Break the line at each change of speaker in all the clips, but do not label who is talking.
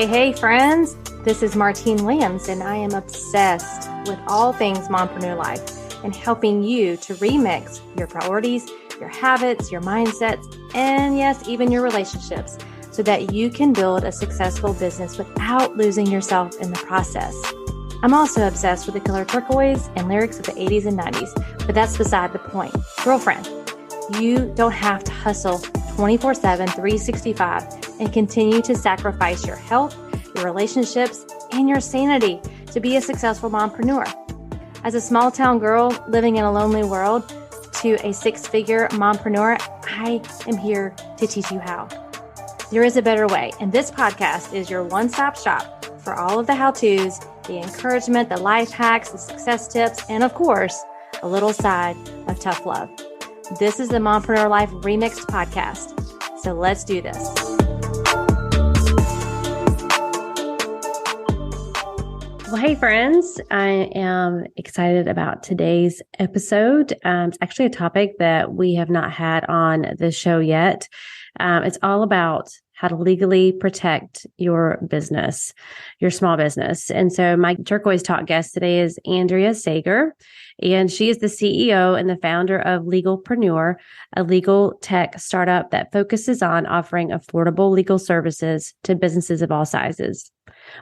Hey, friends. This is Martine Williams, and I am obsessed with all things mompreneur life and helping you to remix your priorities, your habits, your mindsets, and yes, even your relationships so that you can build a successful business without losing yourself in the process. I'm also obsessed with the color turquoise and lyrics of the 80s and 90s, but that's beside the point. Girlfriend, you don't have to hustle 24/7, 365 and continue to sacrifice your health, your relationships, and your sanity to be a successful mompreneur. As a small town girl living in a lonely world to a six-figure mompreneur, I am here to teach you how. There is a better way, and this podcast is your one-stop shop for all of the how-tos, the encouragement, the life hacks, the success tips, and of course, a little side of tough love. This is the Mompreneur Life Remixed podcast. So let's do this. Well, hey friends, I am excited about today's episode. It's actually a topic that we have not had on the show yet. It's all about how to legally protect your business, your small business. And so my Turquoise Talk guest today is Andrea Sager, and she is the CEO and the founder of Legalpreneur, a legal tech startup that focuses on offering affordable legal services to businesses of all sizes.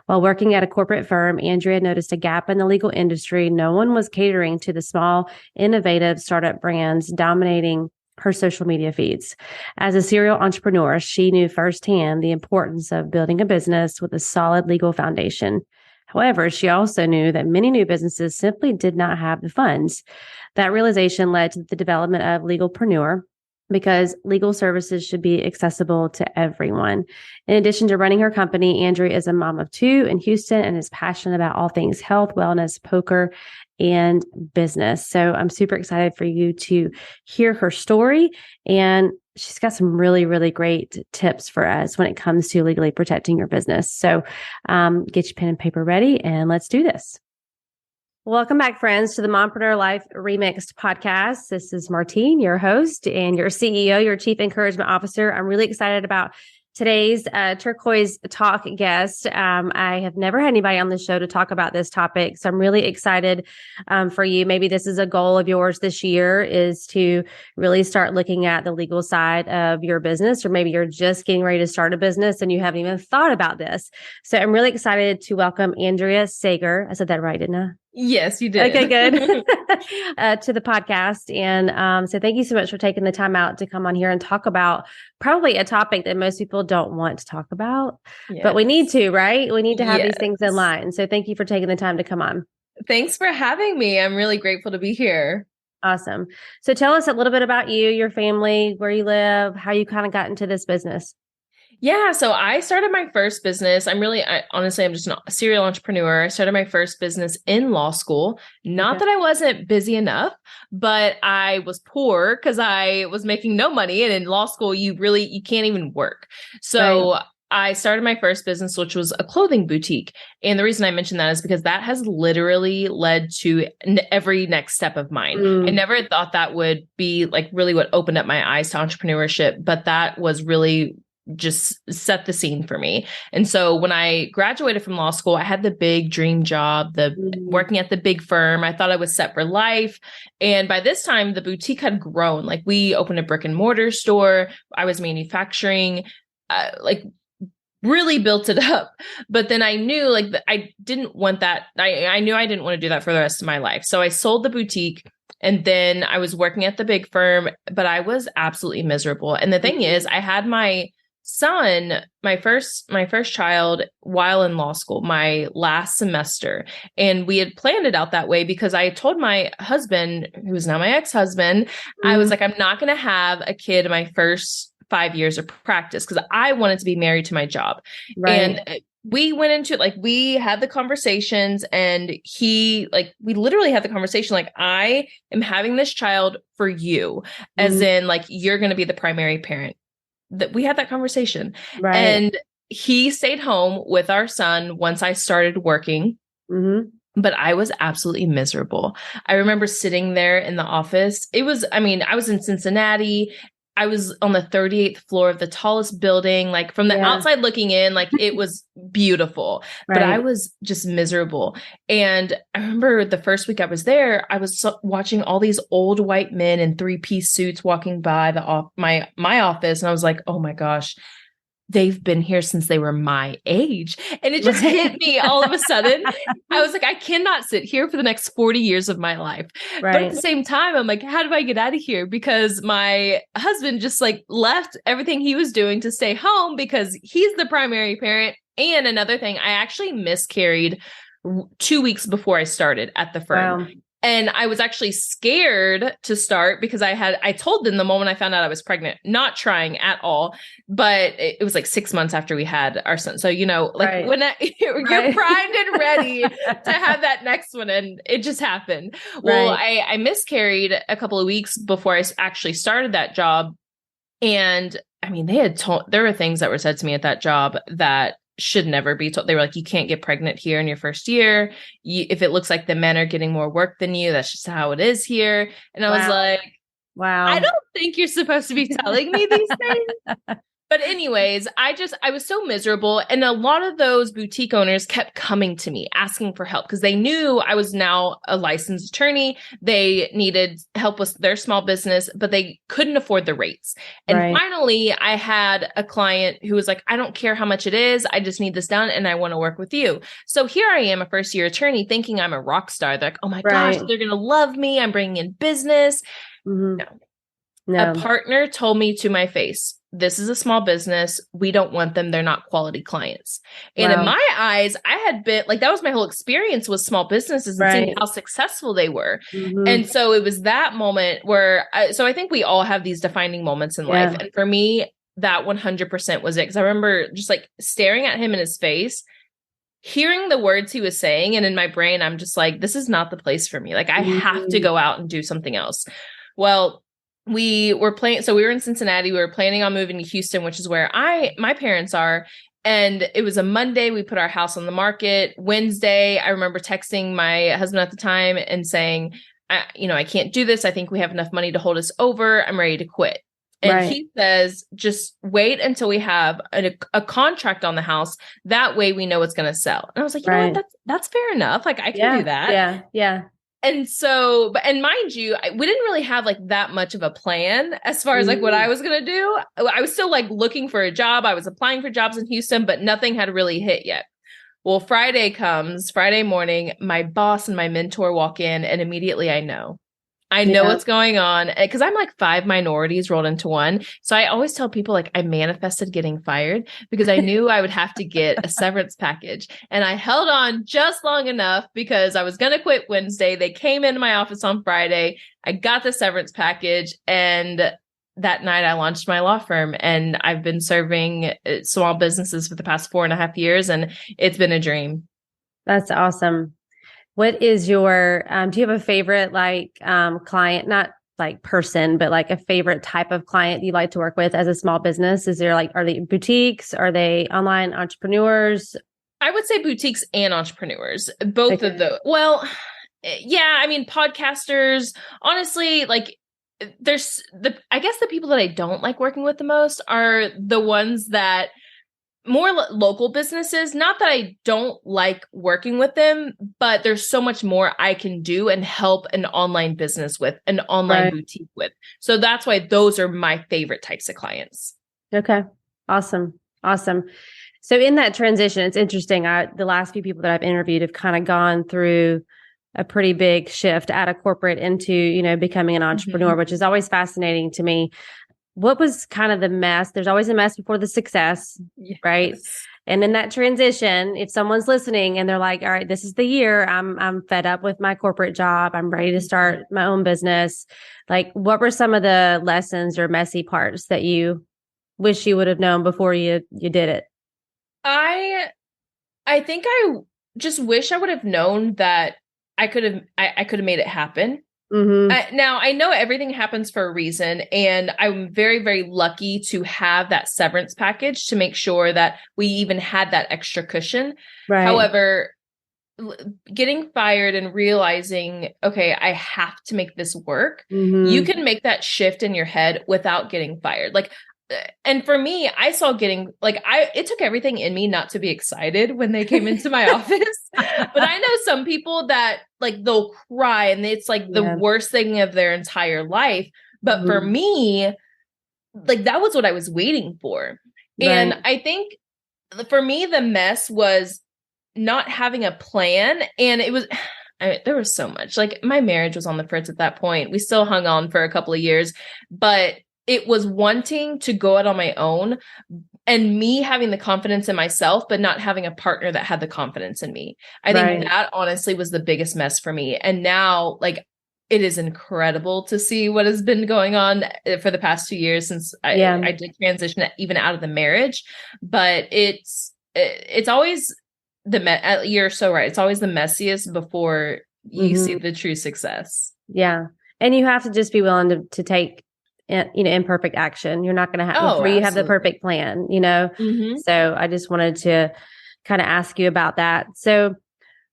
While working at a corporate firm, Andrea noticed a gap in the legal industry. No one was catering to the small, innovative startup brands dominating her social media feeds. As a serial entrepreneur, she knew firsthand the importance of building a business with a solid legal foundation. However, she also knew that many new businesses simply did not have the funds. That realization led to the development of Legalpreneur, because legal services should be accessible to everyone. In addition to running her company, Andrea is a mom of two in Houston and is passionate about all things health, wellness, poker, and business. So I'm super excited for you to hear her story. And she's got some really, really great tips for us when it comes to legally protecting your business. So get your pen and paper ready and let's do this. Welcome back, friends, to the Mompreneur Life Remixed podcast. This is Martine, your host and your CEO, your Chief Encouragement Officer. I'm really excited about today's Turquoise Talk guest. I have never had anybody on the show to talk about this topic, so I'm really excited for you. Maybe this is a goal of yours this year, is to really start looking at the legal side of your business, or maybe you're just getting ready to start a business and you haven't even thought about this. So I'm really excited to welcome Andrea Sager. I said that right, didn't I?
Yes, you did.
Okay, good. To the podcast. And so thank you so much for taking the time out to come on here and talk about probably a topic that most people don't want to talk about, but we need to, right? We need to have these things in line. So thank you for taking the time to come on.
Thanks for having me. I'm really grateful to be here.
Awesome. So tell us a little bit about you, your family, where you live, how you kind of got into this business.
Yeah, so I started my first business. Honestly, I'm just a serial entrepreneur. I started my first business in law school. Not that I wasn't busy enough, but I was poor because I was making no money. And in law school, you can't even work. So I started my first business, which was a clothing boutique. And the reason I mention that is because that has literally led to every next step of mine. I never thought that would be like really what opened up my eyes to entrepreneurship, but that was really just set the scene for me. And so when I graduated from law school, I had the big dream job, working at the big firm. I thought I was set for life. And by this time, the boutique had grown. Like, we opened a brick and mortar store. I was manufacturing, really built it up. But then I knew I didn't want that. I knew I didn't want to do that for the rest of my life. So I sold the boutique. And then I was working at the big firm, but I was absolutely miserable. And the thing is, I had my son, my first child, while in law school, my last semester. And we had planned it out that way because I told my husband, who's now my ex-husband, I was like, I'm not going to have a kid in my first 5 years of practice because I wanted to be married to my job. Right. And we went into it, we had the conversations, and we literally had the conversation, I am having this child for you, as in you're going to be the primary parent. That we had that conversation. Right. And he stayed home with our son once I started working. But I was absolutely miserable. I remember sitting there in the office. I was in Cincinnati. I was on the 38th floor of the tallest building, like from the outside looking in, like it was beautiful, but I was just miserable. And I remember the first week I was there, I was watching all these old white men in 3-piece suits walking by my office. And I was like, oh my gosh, they've been here since they were my age. And it just hit me all of a sudden. I was like, I cannot sit here for the next 40 years of my life. But at the same time, I'm like, how do I get out of here? Because my husband just like left everything he was doing to stay home because he's the primary parent. And another thing, I actually miscarried 2 weeks before I started at the firm. Wow. And I was actually scared to start because I told them the moment I found out I was pregnant, not trying at all, but it was like 6 months after we had our son. So, like when you're primed and ready to have that next one, and it just happened. Well, I miscarried a couple of weeks before I actually started that job. And I mean, there were things that were said to me at that job that should never be told. They were like, you can't get pregnant here in your first year. If it looks like the men are getting more work than you, that's just how it is here. And I was like, wow, I don't think you're supposed to be telling me these things. But anyways, I was so miserable. And a lot of those boutique owners kept coming to me asking for help because they knew I was now a licensed attorney. They needed help with their small business, but they couldn't afford the rates. And finally, I had a client who was like, I don't care how much it is. I just need this done and I want to work with you. So here I am, a first-year attorney, thinking I'm a rock star. They're like, oh my gosh, they're going to love me. I'm bringing in business. No. A partner told me to my face, this is a small business. We don't want them. They're not quality clients. And in my eyes, I had been like, that was my whole experience with small businesses and seeing how successful they were. And so it was that moment where, I think we all have these defining moments in life. And for me, that 100% was it. Because I remember just like staring at him in his face, hearing the words he was saying. And in my brain, I'm just like, this is not the place for me. Like I have to go out and do something else. Well, we were in Cincinnati. We were planning on moving to Houston, which is where my parents are. And it was a Monday. We put our house on the market. Wednesday, I remember texting my husband at the time and saying, I can't do this. I think we have enough money to hold us over. I'm ready to quit. And he says, just wait until we have a contract on the house. That way we know it's going to sell. And I was like, you know what? That's fair enough. Like I can do that. Yeah. And so, and mind you, we didn't really have like that much of a plan as far as like what I was going to do. I was still like looking for a job. I was applying for jobs in Houston, but nothing had really hit yet. Well, Friday morning, my boss and my mentor walk in and immediately I know what's going on because I'm like 5 minorities rolled into one. So I always tell people like I manifested getting fired because I knew I would have to get a severance package. And I held on just long enough because I was going to quit Wednesday. They came into my office on Friday. I got the severance package. And that night I launched my law firm and I've been serving small businesses for the past 4.5 years. And it's been a dream.
That's awesome. What is your, do you have a favorite client, not like person, but like a favorite type of client you like to work with as a small business? Is there are they boutiques? Are they online entrepreneurs?
I would say boutiques and entrepreneurs, both of those. Well, yeah, I mean, podcasters, honestly, like I guess the people that I don't like working with the most are the ones that more local businesses. Not that I don't like working with them, but there's so much more I can do and help an online business with, an online boutique with. So that's why those are my favorite types of clients.
Okay. Awesome. So in that transition, it's interesting. The last few people that I've interviewed have kind of gone through a pretty big shift out of corporate into, becoming an entrepreneur, which is always fascinating to me. What was kind of the mess? There's always a mess before the success, right? And in that transition, if someone's listening and they're like, all right, this is the year, I'm fed up with my corporate job. I'm ready to start my own business. Like, what were some of the lessons or messy parts that you wish you would have known before you did it?
I think I just wish I would have known that I could have made it happen. Now, I know everything happens for a reason, and I'm very, very lucky to have that severance package to make sure that we even had that extra cushion. However, getting fired and realizing, okay, I have to make this work.
Mm-hmm.
You can make that shift in your head without getting fired. Like, and for me, I saw getting like, it took everything in me not to be excited when they came into my office. But I know some people that like, they'll cry and it's like the worst thing of their entire life. But for me, like, that was what I was waiting for.
Right.
And I think for me, the mess was not having a plan. And it was, there was so much, like, my marriage was on the fritz at that point. We still hung on for a couple of years, but it was wanting to go out on my own and me having the confidence in myself, but not having a partner that had the confidence in me. I think that honestly was the biggest mess for me. And now, like, it is incredible to see what has been going on for the past 2 years since I did transition even out of the marriage. But it's always you're so right. It's always the messiest before you see the true success.
Yeah. And you have to just be willing to take, imperfect action. You're not going to have, before you have the perfect plan, So I just wanted to kind of ask you about that. So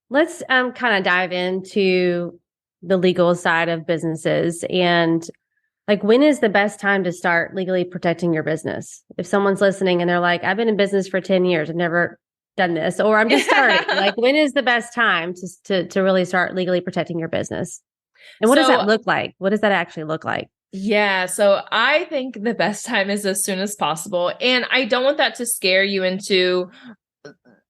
let's kind of dive into the legal side of businesses. And like, when is the best time to start legally protecting your business? If someone's listening and they're like, I've been in business for 10 years, I've never done this, or I'm just starting, like, when is the best time to really start legally protecting your business? And what does that look like? What does that actually look like?
Yeah. So I think the best time is as soon as possible. And I don't want that to scare you into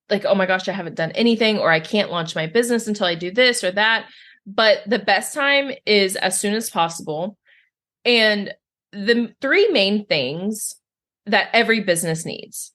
like, oh my gosh, I haven't done anything, or I can't launch my business until I do this or that. But the best time is as soon as possible. And the three main things that every business needs,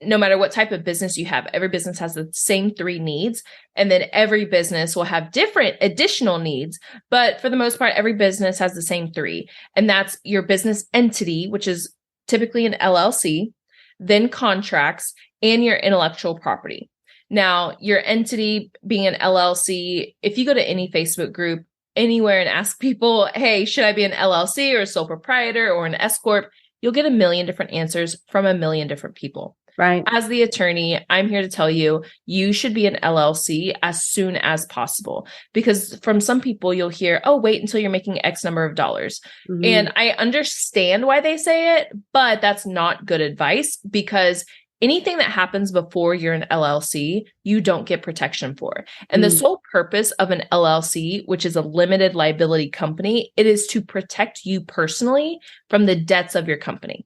no matter what type of business you have, every business has the same three needs. And then every business will have different additional needs. But for the most part, every business has the same three. And that's your business entity, which is typically an LLC, then contracts, and your intellectual property. Now, your entity being an LLC, if you go to any Facebook group anywhere and ask people, hey, should I be an LLC or a sole proprietor or an S Corp? You'll get a million different answers from a million different people.
Right.
As the attorney, I'm here to tell you, you should be an LLC as soon as possible, because from some people you'll hear, oh, wait until you're making X number of dollars. And I understand why they say it, but that's not good advice, because anything that happens before you're an LLC, you don't get protection for. And the sole purpose of an LLC, which is a limited liability company, it is to protect you personally from the debts of your company.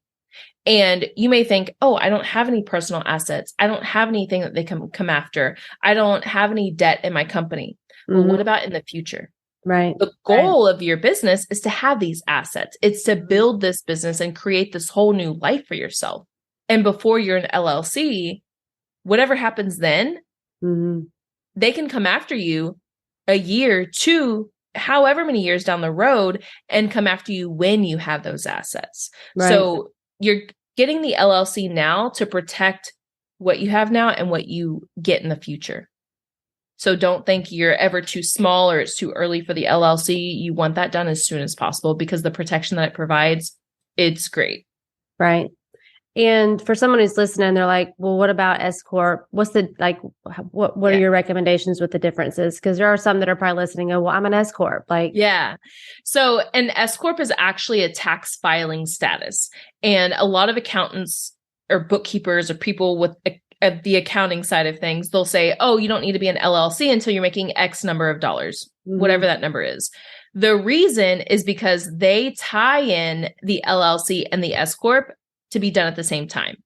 And you may think, oh, I don't have any personal assets. I don't have anything that they can come after. I don't have any debt in my company. Well, what about in the future?
Right.
The goal of your business is to have these assets. It's to build this business and create this whole new life for yourself. And before you're an LLC, whatever happens then, they can come after you a year, two, however many years down the road, and come after you when you have those assets. Right. So you're getting the LLC now to protect what you have now and what you get in the future. So don't think you're ever too small or it's too early for the LLC. You want that done as soon as possible, because the protection that it provides, it's great.
Right. And for someone who's listening, they're like, well, what about S Corp? What's the, like, what are your recommendations with the differences? Because there are some that are probably listening, oh, well, I'm an S Corp. Like,
yeah. So an S Corp is actually a tax filing status. And a lot of accountants or bookkeepers or people with the accounting side of things, they'll say, oh, you don't need to be an LLC until you're making X number of dollars, whatever that number is. The reason is because they tie in the LLC and the S Corp to be done at the same time.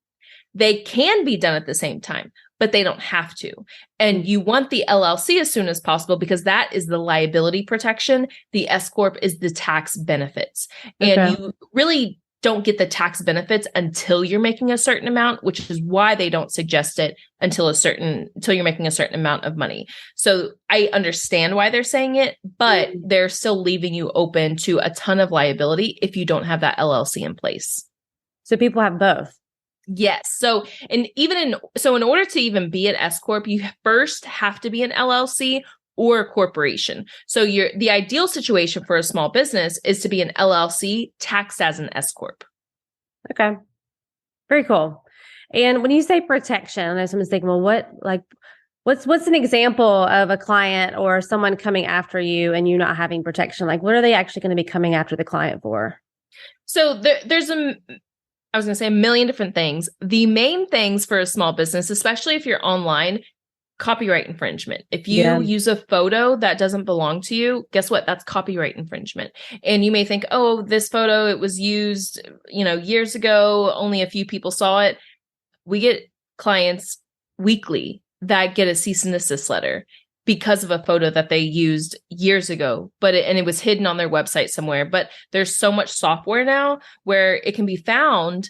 They can be done at the same time, but they don't have to. And you want the LLC as soon as possible, because that is the liability protection. The S Corp is the tax benefits. And you really don't get the tax benefits until you're making a certain amount, which is why they don't suggest it until you're making a certain amount of money. So I understand why they're saying it, but they're still leaving you open to a ton of liability if you don't have that LLC in place.
So people have both.
Yes. So, in order to even be an S Corp, you first have to be an LLC or a corporation. So the ideal situation for a small business is to be an LLC taxed as an S Corp.
Okay. Very cool. And when you say protection, I know someone's thinking, well, What's an example of a client or someone coming after you and you not having protection? Like, what are they actually going to be coming after the client for?
So there's I was going to say a million different things. The main things for a small business, especially if you're online, copyright infringement. If you use a photo that doesn't belong to you, guess what? That's copyright infringement. And you may think, oh, this photo, it was used, years ago, only a few people saw it. We get clients weekly that get a cease and desist letter because of a photo that they used years ago, and it was hidden on their website somewhere. But there's so much software now where it can be found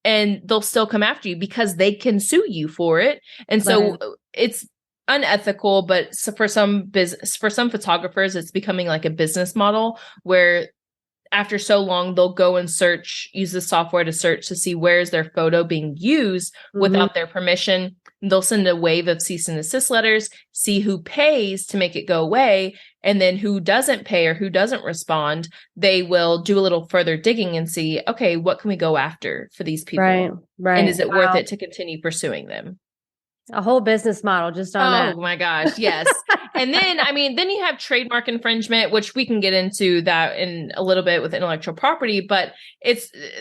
and they'll still come after you because they can sue you for it. And so it's unethical, but for some photographers, it's becoming like a business model where after so long, they'll go and use the software to search to see where is their photo being used without their permission. They'll send a wave of cease and desist letters, see who pays to make it go away. And then who doesn't pay or who doesn't respond, they will do a little further digging and see, okay, what can we go after for these people?
Right.
And is it worth it to continue pursuing them?
A whole business model just on that.
Oh my gosh. Yes. And then, then you have trademark infringement, which we can get into that in a little bit with intellectual property, but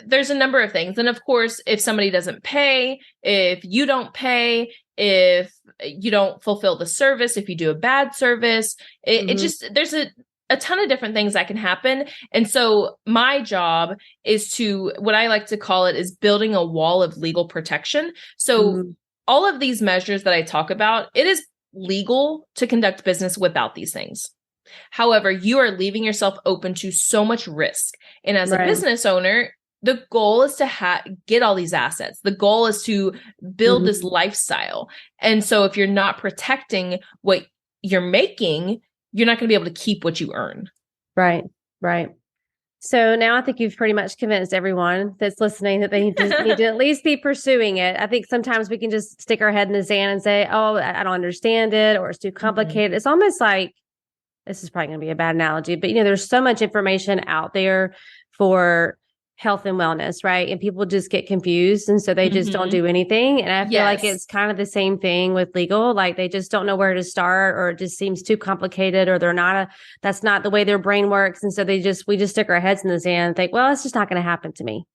there's a number of things. And of course, if somebody doesn't pay, if you don't pay, if you don't fulfill the service, if you do a bad service, it just, there's a ton of different things that can happen. And so my job is what I like to call it is building a wall of legal protection. So all of these measures that I talk about, it is legal to conduct business without these things. However, you are leaving yourself open to so much risk. And as a business owner, the goal is to get all these assets. The goal is to build this lifestyle. And so if you're not protecting what you're making, you're not going to be able to keep what you earn.
Right. So now I think you've pretty much convinced everyone that's listening that they need to at least be pursuing it. I think sometimes we can just stick our head in the sand and say, oh, I don't understand it, or it's too complicated. It's almost like, this is probably going to be a bad analogy, but there's so much information out there for health and wellness, right? And people just get confused. And so they just don't do anything. And I feel like it's kind of the same thing with legal. Like they just don't know where to start, or it just seems too complicated, or that's not the way their brain works. And so we just stick our heads in the sand and think, well, it's just not going to happen to me.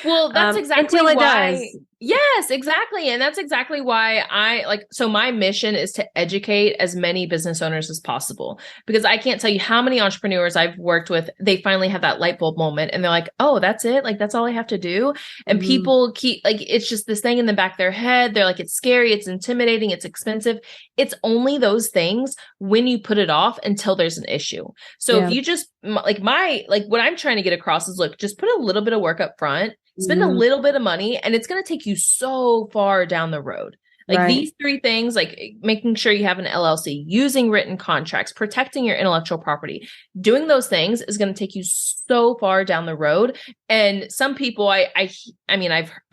Well, that's exactly
until it
why.
does.
Yes, exactly. And that's exactly why so my mission is to educate as many business owners as possible, because I can't tell you how many entrepreneurs I've worked with, they finally have that light bulb moment and they're like, oh, that's it. Like, that's all I have to do. And people keep it's just this thing in the back of their head. They're like, it's scary. It's intimidating. It's expensive. It's only those things when you put it off until there's an issue. So if you just what I'm trying to get across is, look, just put a little bit of work up front. Spend a little bit of money, and it's going to take you so far down the road. These three things, like making sure you have an LLC, using written contracts, protecting your intellectual property, doing those things is going to take you so far down the road. And some people, I've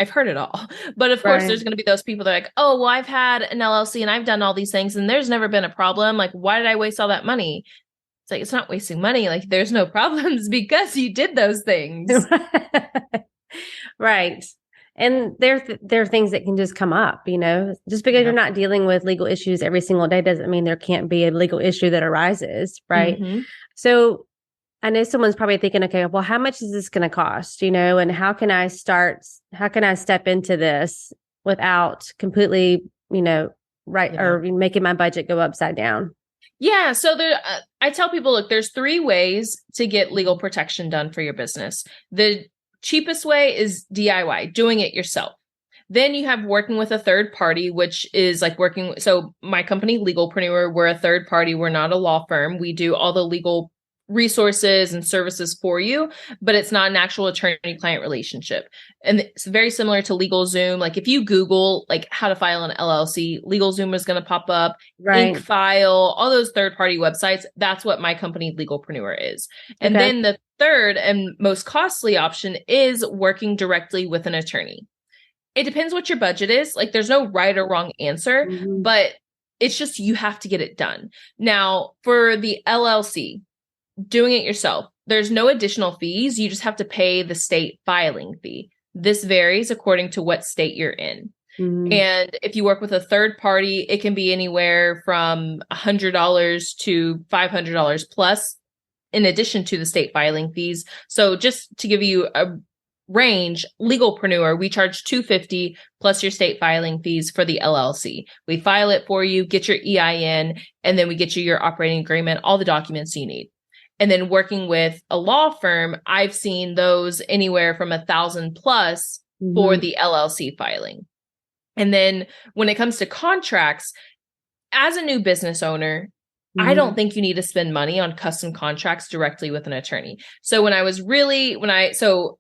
heard it all, but of course there's going to be those people that are like, oh, well, I've had an LLC and I've done all these things and there's never been a problem. Like, why did I waste all that money? It's like, it's not wasting money. Like, there's no problems because you did those things.
Right. And there are things that can just come up, just because you're not dealing with legal issues every single day doesn't mean there can't be a legal issue that arises. Right. So I know someone's probably thinking, okay, well, how much is this going to cost, and how can I step into this without completely, or making my budget go upside down?
Yeah. So I tell people, look, there's 3 ways to get legal protection done for your business. The cheapest way is DIY, doing it yourself. Then you have working with a third party, which is like so my company, Legalpreneur, we're a third party. We're not a law firm. We do all the legal resources and services for you, but it's not an actual attorney-client relationship. And it's very similar to LegalZoom. Like if you Google like how to file an LLC, LegalZoom is going to pop up, InkFile, all those third-party websites. That's what my company, Legalpreneur, is. And then the third and most costly option is working directly with an attorney. It depends what your budget is. Like there's no right or wrong answer, but it's just you have to get it done. Now, for the LLC, doing it yourself, there's no additional fees. You just have to pay the state filing fee. This varies according to what state you're in.
Mm-hmm.
And if you work with a third party, it can be anywhere from $100 to $500 plus, in addition to the state filing fees. So just to give you a range, Legalpreneur, we charge $250 plus your state filing fees for the LLC. We file it for you, get your EIN, and then we get you your operating agreement, all the documents you need. And then working with a law firm, I've seen those anywhere from $1,000 plus for the LLC filing. And then when it comes to contracts, as a new business owner, I don't think you need to spend money on custom contracts directly with an attorney. So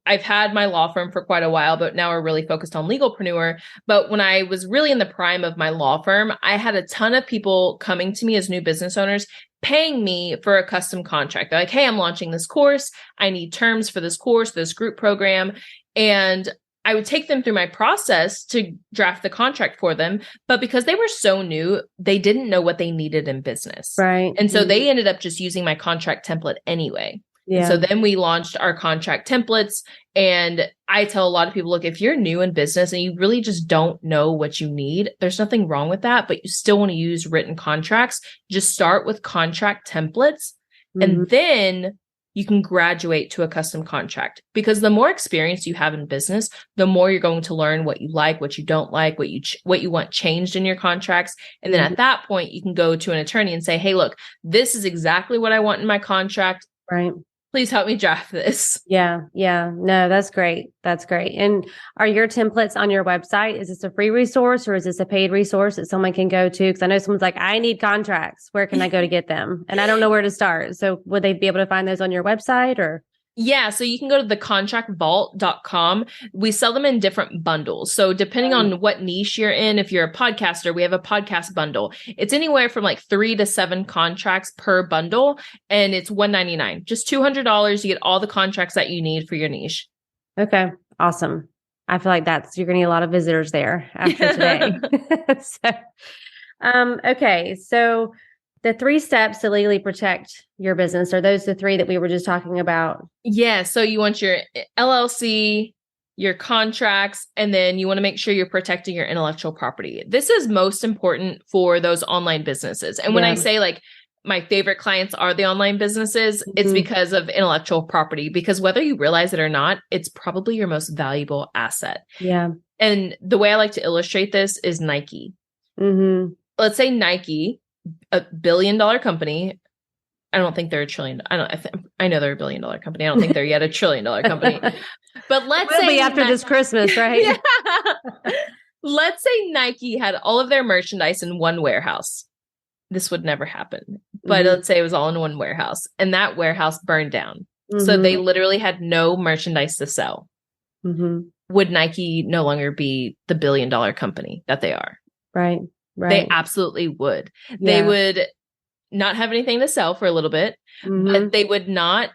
I've had my law firm for quite a while, but now we're really focused on Legalpreneur. But when I was really in the prime of my law firm, I had a ton of people coming to me as new business owners, paying me for a custom contract. They're like, hey, I'm launching this course. I need terms for this course, this group program. And I would take them through my process to draft the contract for them. But because they were so new, they didn't know what they needed in business.
Right.
And so they ended up just using my contract template anyway. Yeah. And so then we launched our contract templates. And I tell a lot of people, look, if you're new in business and you really just don't know what you need, there's nothing wrong with that, but you still want to use written contracts. Just start with contract templates. And then you can graduate to a custom contract, because the more experience you have in business, the more you're going to learn what you like, what you don't like, what you want changed in your contracts. And then at that point, you can go to an attorney and say, hey, look, this is exactly what I want in my contract.
Right.
Please help me draft this.
Yeah. Yeah. No, that's great. That's great. And are your templates on your website? Is this a free resource or is this a paid resource that someone can go to? Because I know someone's like, I need contracts. Where can I go to get them? And I don't know where to start. So would they be able to find those on your website or?
Yeah, so you can go to thecontractvault.com. We sell them in different bundles. So depending on what niche you're in, if you're a podcaster, we have a podcast bundle. It's anywhere from like 3 to 7 contracts per bundle, and it's $199. Just $200. You get all the contracts that you need for your niche.
Okay, awesome. I feel like you're going to need a lot of visitors there after today. Okay, so the 3 steps to legally protect your business, are those the 3 that we were just talking about?
Yeah. So you want your LLC, your contracts, and then you want to make sure you're protecting your intellectual property. This is most important for those online businesses. And when I say like my favorite clients are the online businesses, it's because of intellectual property, because whether you realize it or not, it's probably your most valuable asset.
Yeah.
And the way I like to illustrate this is Nike. Let's say Nike, a $1 billion company. I don't think they're a trillion. I know they're a $1 billion company. I don't think they're yet a $1 trillion company. But let's say
after this Christmas, right?
Yeah. Let's say Nike had all of their merchandise in one warehouse. This would never happen. But let's say it was all in one warehouse, and that warehouse burned down. So they literally had no merchandise to sell. Would Nike no longer be the $1 billion company that they are?
Right.
They absolutely would. Yeah. They would not have anything to sell for a little bit, but they would not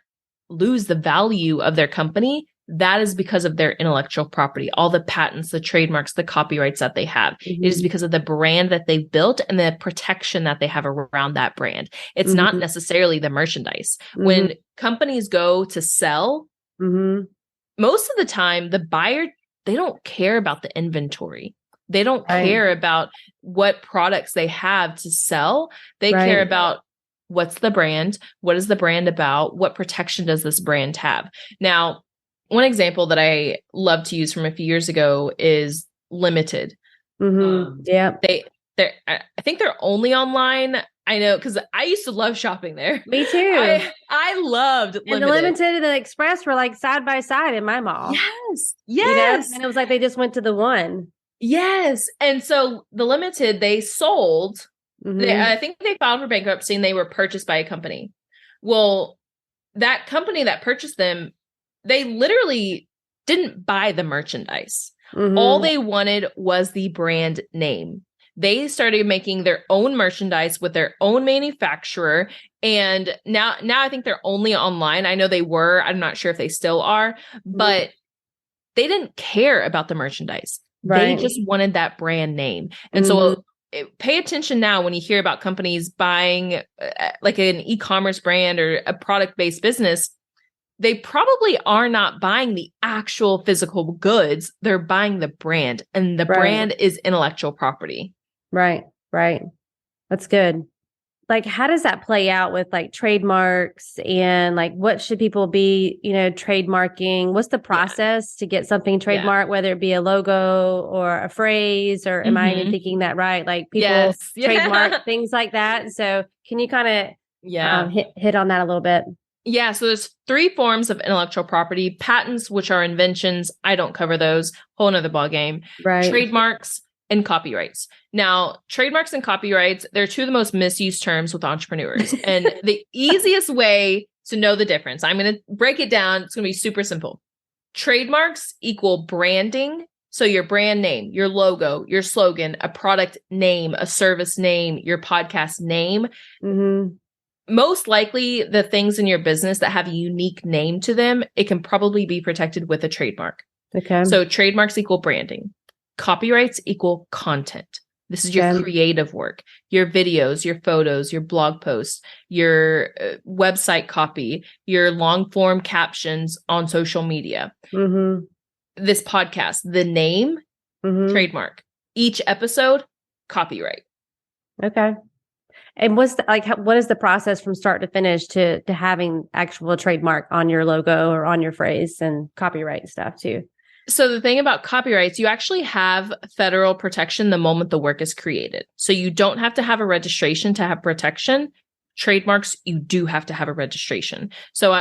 lose the value of their company. That is because of their intellectual property, all the patents, the trademarks, the copyrights that they have. It is because of the brand that they've built and the protection that they have around that brand. It's not necessarily the merchandise. When companies go to sell, most of the time, the buyer, they don't care about the inventory. They don't care about what products they have to sell. They care about what's the brand, what is the brand about, what protection does this brand have. Now, one example that I love to use from a few years ago is Limited.
Yeah,
I think they're only online. I know, because I used to love shopping there.
Me too.
I loved Limited.
And the Limited and the Express were like side by side in my mall.
Yes.
You know? And it was like they just went to the one.
Yes. And so the Limited, they sold. I think they filed for bankruptcy and they were purchased by a company. Well, that company that purchased them, they literally didn't buy the merchandise. All they wanted was the brand name. They started making their own merchandise with their own manufacturer. And now I think they're only online. I know they were. I'm not sure if they still are, but they didn't care about the merchandise. They just wanted that brand name. And so pay attention now when you hear about companies buying like an e-commerce brand or a product-based business. they probably are not buying the actual physical goods. They're buying the brand, and the brand is intellectual property.
Right. Right. That's good. Like, how does that play out with like trademarks and like what should people be, trademarking? What's the process to get something trademarked, whether it be a logo or a phrase, or am I even thinking that right? Like people trademark things like that. So can you kind of hit on that a little bit?
Yeah. So there's 3 forms of intellectual property: patents, which are inventions. I don't cover those. Whole nother ballgame.
Right.
Trademarks and copyrights. Now, trademarks and copyrights, they're 2 of the most misused terms with entrepreneurs. And the easiest way to know the difference, I'm going to break it down. It's going to be super simple. Trademarks equal branding. So your brand name, your logo, your slogan, a product name, a service name, your podcast name.
Mm-hmm.
Most likely the things in your business that have a unique name to them, it can probably be protected with a trademark.
Okay.
So trademarks equal branding. Copyrights equal content. This is your creative work, your videos, your photos, your blog posts, your website copy, your long form captions on social media.
Mm-hmm.
This podcast, the name, trademark. Each episode, copyright.
Okay. And what is the process from start to finish to having actual trademark on your logo or on your phrase and copyright stuff too?
So the thing about copyrights, you actually have federal protection the moment the work is created. So you don't have to have a registration to have protection. Trademarks, you do have to have a registration. So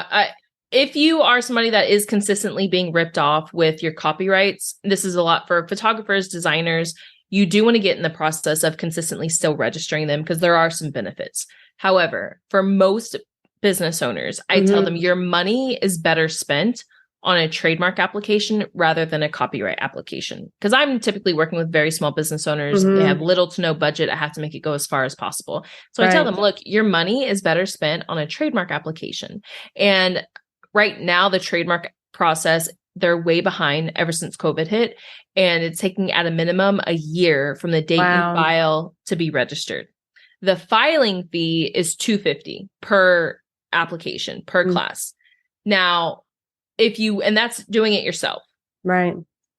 if you are somebody that is consistently being ripped off with your copyrights, this is a lot for photographers, designers. You do want to get in the process of consistently still registering them because there are some benefits. However, for most business owners, I tell them your money is better spent on a trademark application rather than a copyright application. Because I'm typically working with very small business owners. They have little to no budget. I have to make it go as far as possible. So I tell them, look, your money is better spent on a trademark application. And right now, the trademark process, they're way behind ever since COVID hit. And it's taking at a minimum a year from the date you file to be registered. The filing fee is $250 per application, per class. Now, and that's doing it yourself.
Right.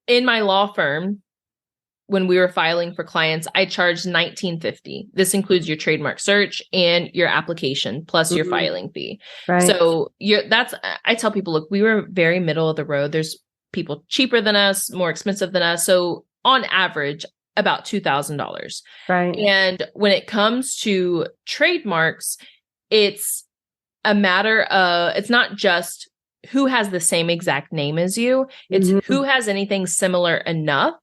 In my law firm, when we were filing for clients, I charged $19.50. This includes your trademark search and your application plus your filing fee.
Right.
So I tell people, look, we were very middle of the road. There's people cheaper than us, more expensive than us. So on average, about $2,000.
Right.
And when it comes to trademarks, it's a matter of, it's not just who has the same exact name as you. It's who has anything similar enough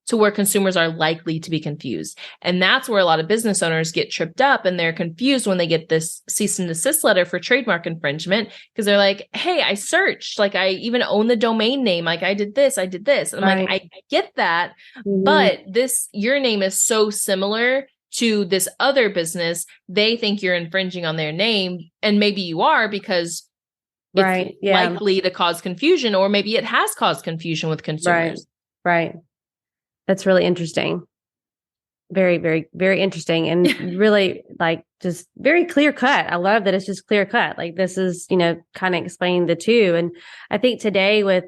to where consumers are likely to be confused. And that's where a lot of business owners get tripped up and they're confused when they get this cease and desist letter for trademark infringement, because they're like, hey, I searched, like I even own the domain name. Like I did this. And I'm like, I get that, but your name is so similar to this other business. They think you're infringing on their name. And maybe you are because it's likely to cause confusion, or maybe it has caused confusion with consumers.
Right. That's really interesting. Very, very, very interesting. And really like just very clear cut. I love that it's just clear cut. Like this is, kind of explaining the two. And I think today with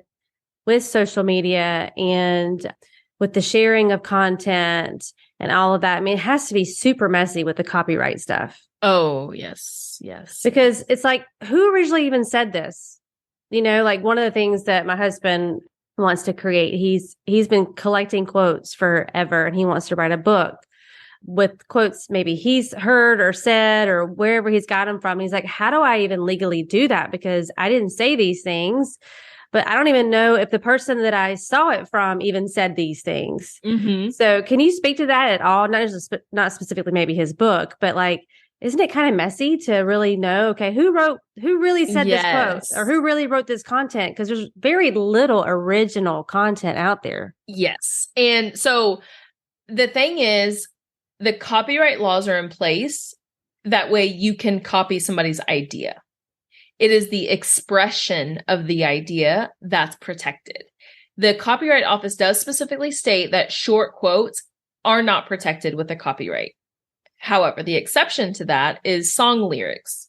social media and with the sharing of content and all of that, I mean, it has to be super messy with the copyright stuff.
Oh, yes.
Because it's like, who originally even said this? Like one of the things that my husband wants to create, he's been collecting quotes forever, and he wants to write a book with quotes maybe he's heard or said or wherever he's got them from. He's like, how do I even legally do that? Because I didn't say these things, but I don't even know if the person that I saw it from even said these things. So can you speak to that at all? Not specifically maybe his book, but like, isn't it kind of messy to really know, okay, who really said this quote, or who really wrote this content? Because there's very little original content out there.
Yes. And so the thing is, the copyright laws are in place. That way you can copy somebody's idea. It is the expression of the idea that's protected. The Copyright Office does specifically state that short quotes are not protected with a copyright. However, the exception to that is song lyrics.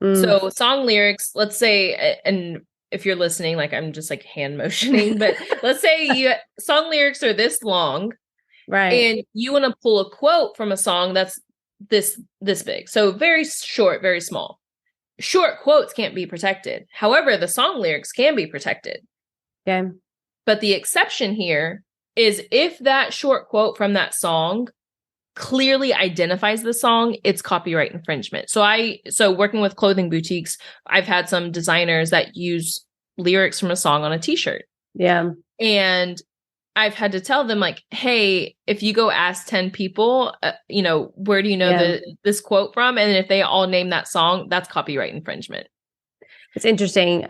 So song lyrics, let's say, and if you're listening, like I'm just like hand motioning, but let's say song lyrics are this long,
right?
And you want to pull a quote from a song that's this big. So very short, very small. Short quotes can't be protected. However, the song lyrics can be protected.
Okay.
But the exception here is if that short quote from that song clearly identifies the song, it's copyright infringement. So working with clothing boutiques, I've had some designers that use lyrics from a song on a t-shirt.
Yeah.
And I've had to tell them like, hey, if you go ask 10 people, where do you know this quote from? And if they all name that song, that's copyright infringement.
It's interesting.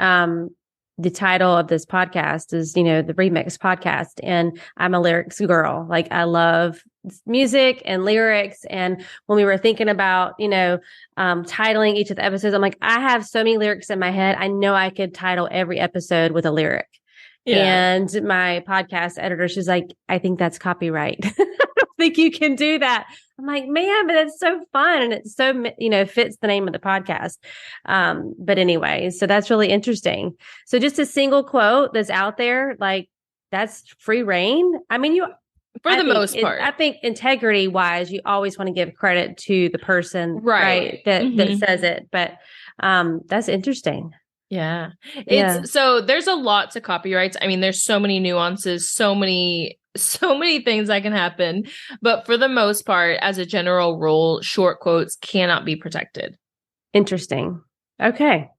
The title of this podcast is, the Remix Podcast. And I'm a lyrics girl. Like I love music and lyrics. And when we were thinking about, titling each of the episodes, I'm like, I have so many lyrics in my head. I know I could title every episode with a lyric. Yeah. And my podcast editor, she's like, I think that's copyright. I don't think you can do that. I'm like, man, but it's so fun. And it's so, fits the name of the podcast. But anyway, so that's really interesting. So just a single quote that's out there, like that's free reign. I mean,
for the most part,
I think integrity wise, you always want to give credit to the person, right? That says it. But that's interesting.
Yeah. So there's a lot to copyrights. I mean, there's so many nuances, so many things that can happen. But for the most part, as a general rule, short quotes cannot be protected.
Interesting. Okay.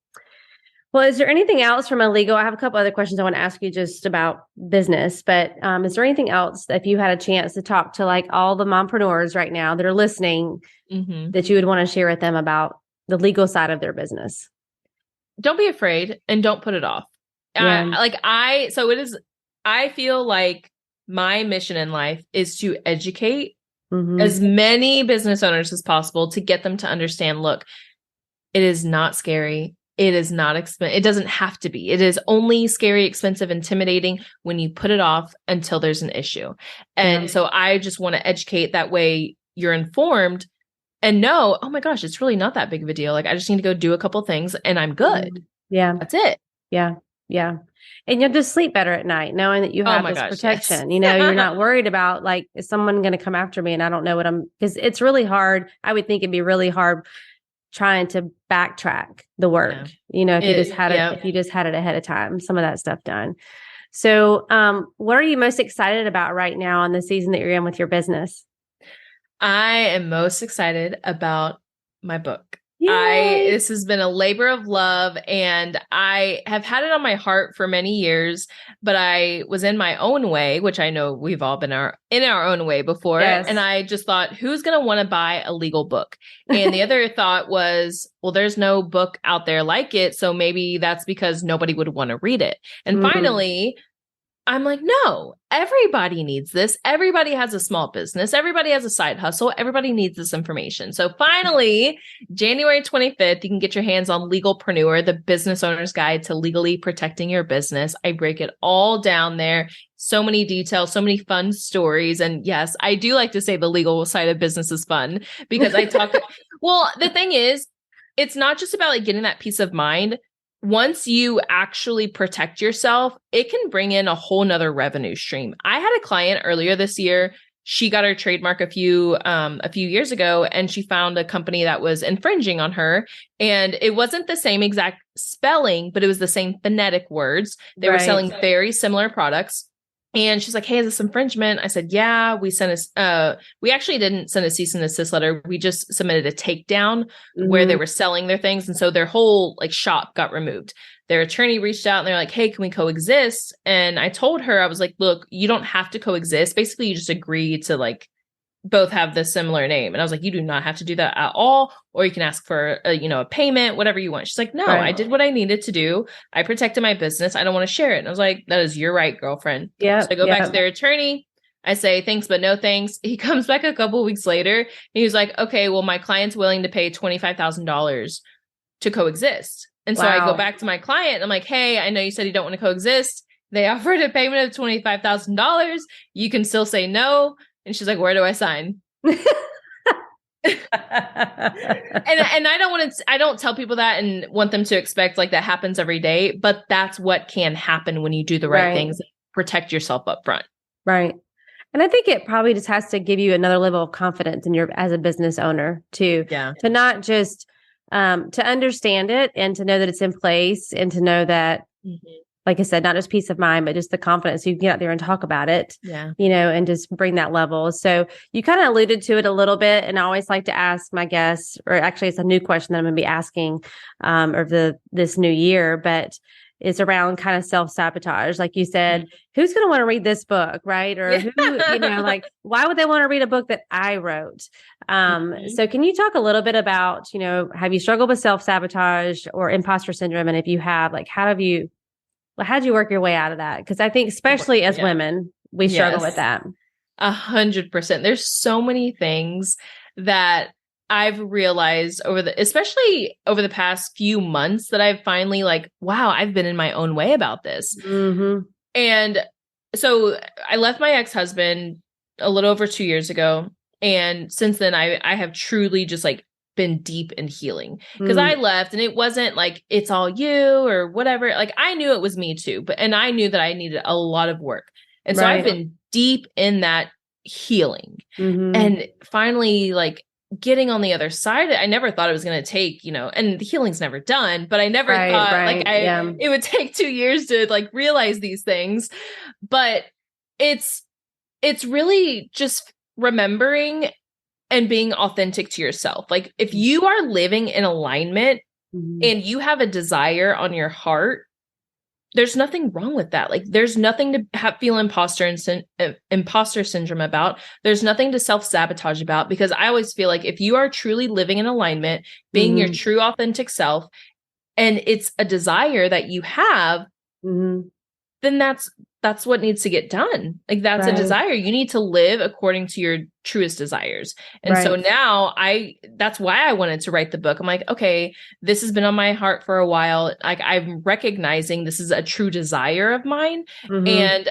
Well, is there anything else from a legal? I have a couple other questions I want to ask you just about business, but is there anything else if you had a chance to talk to like all the mompreneurs right now that are listening that you would want to share with them about the legal side of their business?
Don't be afraid and don't put it off.
Yeah.
I feel like my mission in life is to educate as many business owners as possible to get them to understand, look, it is not scary. It is not expensive. It doesn't have to be. It is only scary, expensive, intimidating when you put it off until there's an issue. And so I just want to educate that way you're informed and know, oh my gosh, it's really not that big of a deal. Like I just need to go do a couple things and I'm good.
Yeah.
That's it.
Yeah. Yeah. And you'll just sleep better at night knowing that you have this protection. Yes. You're not worried about like, is someone going to come after me and I don't know because it's really hard. I would think it'd be really hard trying to backtrack the work, if you just had it, if you just had it ahead of time, some of that stuff done. So, what are you most excited about right now in the season that you're in with your business?
I am most excited about my book.
Yay!
This has been a labor of love and I have had it on my heart for many years, but I was in my own way, which I know we've all been in our own way before. Yes. And I just thought, who's going to want to buy a legal book? And the other thought was, well, there's no book out there like it. So maybe that's because nobody would want to read it. And finally, I'm like, no, everybody needs this. Everybody has a small business. Everybody has a side hustle. Everybody needs this information. So finally, January 25th, you can get your hands on Legalpreneur, the business owner's guide to legally protecting your business. I break it all down there. So many details, so many fun stories. And yes, I do like to say the legal side of business is fun because I talk. Well, the thing is, it's not just about like getting that peace of mind. Once you actually protect yourself, it can bring in a whole nother revenue stream. I had a client earlier this year. She got her trademark a few years ago, and she found a company that was infringing on her. And it wasn't the same exact spelling, but it was the same phonetic words. They were selling very similar products. And she's like, hey, is this infringement? I said, yeah, we actually didn't send a cease and desist letter. We just submitted a takedown where they were selling their things. And so their whole like shop got removed. Their attorney reached out and they're like, hey, can we coexist? And I told her, I was like, look, you don't have to coexist. Basically, you just agree to like both have the similar name. And I was like, you do not have to do that at all. Or you can ask for a payment, whatever you want. She's like, no, I did what I needed to do. I protected my business. I don't want to share it. And I was like, that is your right, girlfriend. Yeah. So I go back to their attorney. I say, thanks, but no thanks. He comes back a couple of weeks later. And he was like, okay, well, my client's willing to pay $25,000 to coexist. And so I go back to my client and I'm like, hey, I know you said you don't want to coexist. They offered a payment of $25,000. You can still say no. And she's like, where do I sign? And I don't tell people that and want them to expect like that happens every day, but that's what can happen when you do the right things, protect yourself up front.
Right. And I think it probably just has to give you another level of confidence in your, as a business owner to not just, to understand it and to know that it's in place and to know that, like I said, not just peace of mind, but just the confidence you can get out there and talk about it, and just bring that level. So you kind of alluded to it a little bit. And I always like to ask my guests, or actually it's a new question that I'm going to be asking, this new year, but it's around kind of self-sabotage. Like you said, who's going to want to read this book, right? Or who, like, why would they want to read a book that I wrote? So can you talk a little bit about, have you struggled with self-sabotage or imposter syndrome? And if you have, like, how'd you work your way out of that? Because I think especially as women, we struggle with that.
100%. There's so many things that I've realized especially over the past few months that I've finally like, wow, I've been in my own way about this. And so I left my ex-husband a little over 2 years ago. And since then I have truly just like been deep in healing, because I left and it wasn't like, it's all you or whatever. Like I knew it was me too, and I knew that I needed a lot of work. And so I've been deep in that healing and finally like getting on the other side. I never thought it was going to take, and the healing's never done, but I never thought it would take 2 years to like realize these things. But it's really just remembering and being authentic to yourself. Like if you are living in alignment and you have a desire on your heart, there's nothing wrong with that. Like there's nothing to feel imposter syndrome about. There's nothing to self-sabotage about, because I always feel like if you are truly living in alignment, being your true authentic self, and it's a desire that you have, then that's what needs to get done. Like that's a desire. You need to live according to your truest desires. And so now that's why I wanted to write the book. I'm like, okay, this has been on my heart for a while. Like I'm recognizing this is a true desire of mine. And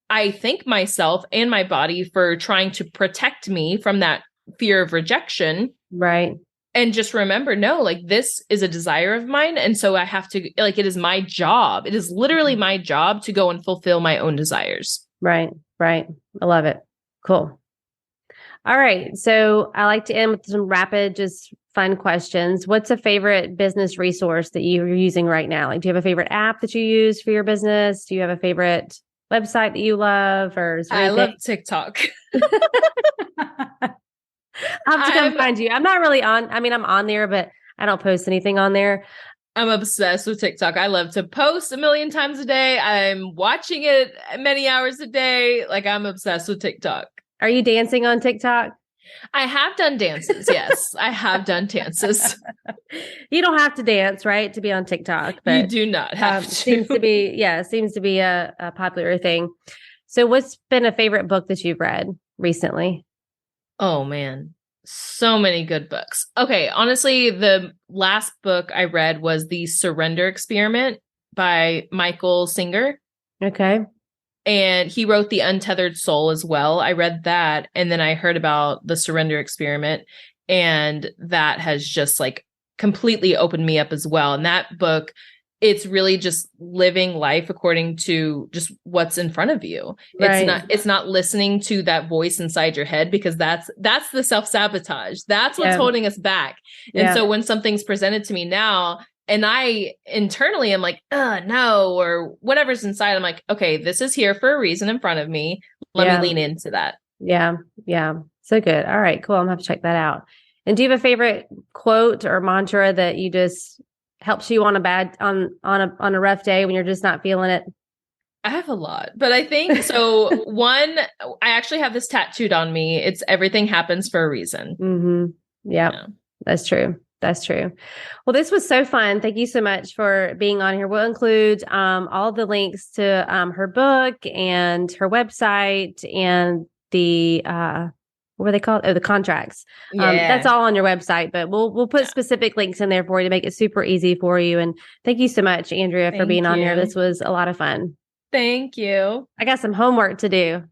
I thank myself and my body for trying to protect me from that fear of rejection.
Right.
And just remember, no, like this is a desire of mine. And so I have to, like, it is my job. It is literally my job to go and fulfill my own desires.
Right. Right. I love it. Cool. All right. So I like to end with some rapid, just fun questions. What's a favorite business resource that you're using right now? Like, do you have a favorite app that you use for your business? Do you have a favorite website that you love? Or
I love TikTok.
I'll have to come find you. I'm not really on. I mean, I'm on there, but I don't post anything on there.
I'm obsessed with TikTok. I love to post 1 million times a day. I'm watching it many hours a day. Like I'm obsessed with TikTok.
Are you dancing on TikTok?
I have done dances. Yes, I have done dances.
You don't have to dance, right, to be on TikTok. But,
you do not have to.
Seems to be a popular thing. So what's been a favorite book that you've read recently?
Oh, man. So many good books. Okay. Honestly, the last book I read was The Surrender Experiment by Michael Singer.
Okay.
And he wrote The Untethered Soul as well. I read that. And then I heard about The Surrender Experiment. And that has just like completely opened me up as well. And that book, it's really just living life according to just what's in front of you. Right. It's not listening to that voice inside your head, because that's the self-sabotage. That's what's holding us back. And so when something's presented to me now, and I internally am like, no, or whatever's inside, I'm like, okay, this is here for a reason in front of me. Let me lean into that. Yeah.
Yeah. So good. All right, cool. I'm gonna have to check that out. And do you have a favorite quote or mantra that you just helps you on a rough day when you're just not feeling it?
I have a lot, but I think so. One, I actually have this tattooed on me. It's everything happens for a reason.
Yeah, that's true. That's true. Well, this was so fun. Thank you so much for being on here. We'll include all the links to her book and her website and the what were they called? Oh, the contracts. That's all on your website, but we'll put specific links in there for you to make it super easy for you. And thank you so much, Andrea, for being on here. This was a lot of fun.
Thank you.
I got some homework to do.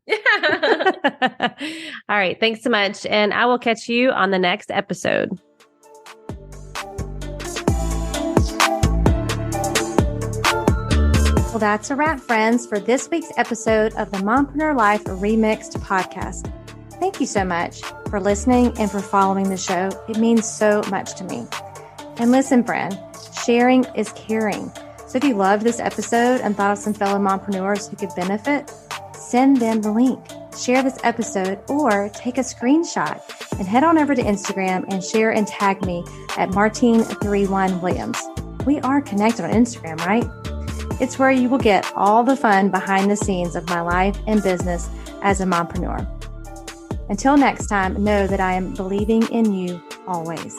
All right. Thanks so much. And I will catch you on the next episode.
Well, that's a wrap, friends, for this week's episode of the Mompreneur Life Remixed podcast. Thank you so much for listening and for following the show. It means so much to me. And listen, friend, sharing is caring. So if you loved this episode and thought of some fellow mompreneurs who could benefit, send them the link. Share this episode or take a screenshot and head on over to Instagram and share and tag me at Martine31Williams. We are connected on Instagram, right? It's where you will get all the fun behind the scenes of my life and business as a mompreneur. Until next time, know that I am believing in you always.